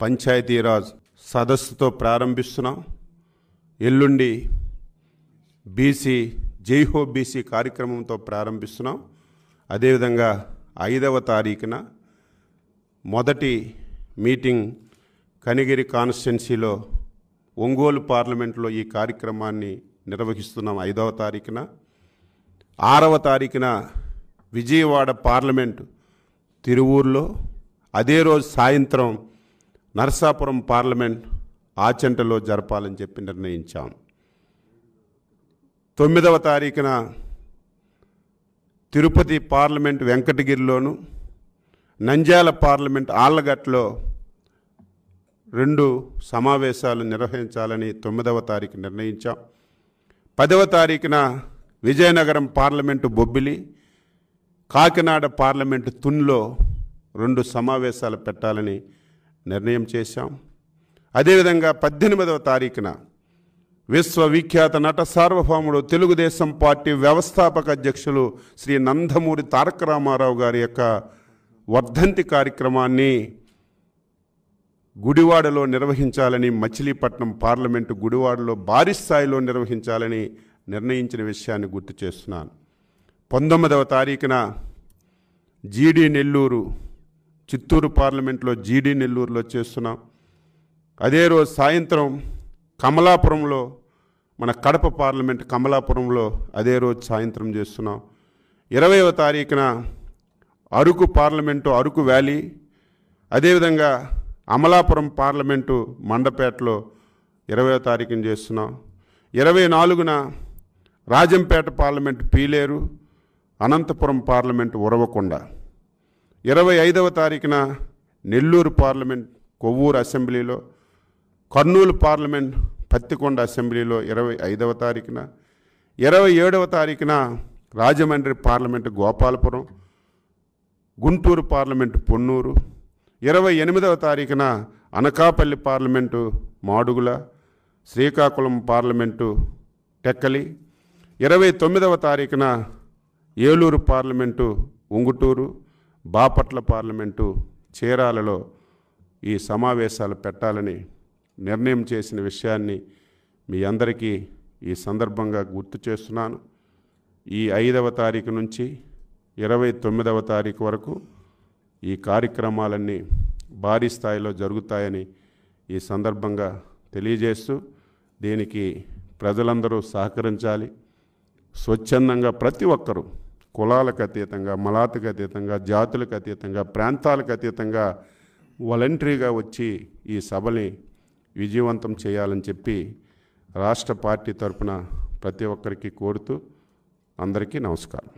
పంచాయతీరాజ్ సదస్సుతో ప్రారంభిస్తున్నాం. ఎల్లుండి BC Jai Ho BC కార్యక్రమంతో ప్రారంభిస్తున్నాం. అదేవిధంగా 5వ తారీఖున మొదటి మీటింగ్ కనిగిరి కాన్స్టిట్యున్సీలో ఒంగోలు పార్లమెంట్లో ఈ కార్యక్రమాన్ని నిర్వహిస్తున్నాం 5వ తారీఖున. 6వ తారీఖున విజయవాడ పార్లమెంటు తిరువూరులో, అదే రోజు సాయంత్రం నరసాపురం పార్లమెంట్ ఆచంటలో జరపాలని చెప్పి నిర్ణయించాం. 9వ తారీఖున తిరుపతి పార్లమెంట్ వెంకటగిరిలోను, నంద్యాల పార్లమెంట్ ఆళ్లగట్లో 2 సమావేశాలు నిర్వహించాలని 9వ తారీఖు నిర్ణయించాం. 10వ తారీఖున విజయనగరం పార్లమెంటు బొబ్బిలి, కాకినాడ పార్లమెంటు తున్లో 2 సమావేశాలు పెట్టాలని నిర్ణయం చేశాం. అదేవిధంగా 18వ తారీఖున విశ్వవిఖ్యాత నట సార్వభౌముడు తెలుగుదేశం పార్టీ వ్యవస్థాపక అధ్యక్షులు శ్రీ నందమూరి తారక రామారావు గారి యొక్క వర్ధంతి కార్యక్రమాన్ని గుడివాడలో నిర్వహించాలని, మచిలీపట్నం పార్లమెంటు గుడివాడలో భారీ స్థాయిలో నిర్వహించాలని నిర్ణయించిన విషయాన్ని గుర్తు చేస్తున్నాను. 19వ తారీఖున జీడీ నెల్లూరు, చిత్తూరు పార్లమెంట్లో జీడీ నెల్లూరులో చేస్తున్నాం. అదే రోజు సాయంత్రం కమలాపురంలో, మన కడప పార్లమెంట్ కమలాపురంలో అదే రోజు సాయంత్రం చేస్తున్నాం. 20వ తారీఖున అరకు పార్లమెంటు అరకు వ్యాలీ, అదేవిధంగా అమలాపురం పార్లమెంటు మండపేటలో 20వ తారీఖున చేస్తున్నాం. 24న రాజంపేట పార్లమెంటు పీలేరు, అనంతపురం పార్లమెంటు ఉరవకొండ. 25వ తారీఖున నెల్లూరు పార్లమెంట్ కొవ్వూరు అసెంబ్లీలో, కర్నూలు పార్లమెంట్ పత్తికొండ అసెంబ్లీలో 25వ తారీఖున, 27వ తారీఖున రాజమండ్రి పార్లమెంటు గోపాలపురం, గుంటూరు పార్లమెంటు పొన్నూరు, 28వ తారీఖున అనకాపల్లి పార్లమెంటు మాడుగుల, శ్రీకాకుళం పార్లమెంటు టెక్కలి, 29వ తారీఖున ఏలూరు పార్లమెంటు ఉంగుటూరు, బాపట్ల పార్లమెంటు చీరాలలో ఈ సమావేశాలు పెట్టాలని నిర్ణయం చేసిన విషయాన్ని మీ అందరికీ ఈ సందర్భంగా గుర్తు చేస్తున్నాను. ఈ 5వ తారీఖు నుంచి 29వ తారీఖు వరకు ఈ కార్యక్రమాలన్నీ భారీ స్థాయిలో జరుగుతాయని ఈ సందర్భంగా తెలియజేస్తూ, దీనికి ప్రజలందరూ సహకరించాలి. స్వచ్ఛందంగా ప్రతి ఒక్కరూ కులాలకు అతీతంగా, మలాతకు అతీతంగా, జాతులకు అతీతంగా, ప్రాంతాలకు అతీతంగా వాలంటరీగా వచ్చి ఈ సభని విజయవంతం చేయాలని చెప్పి రాష్ట్ర పార్టీ తరఫున ప్రతి ఒక్కరికి కోరుతూ అందరికీ నమస్కారం.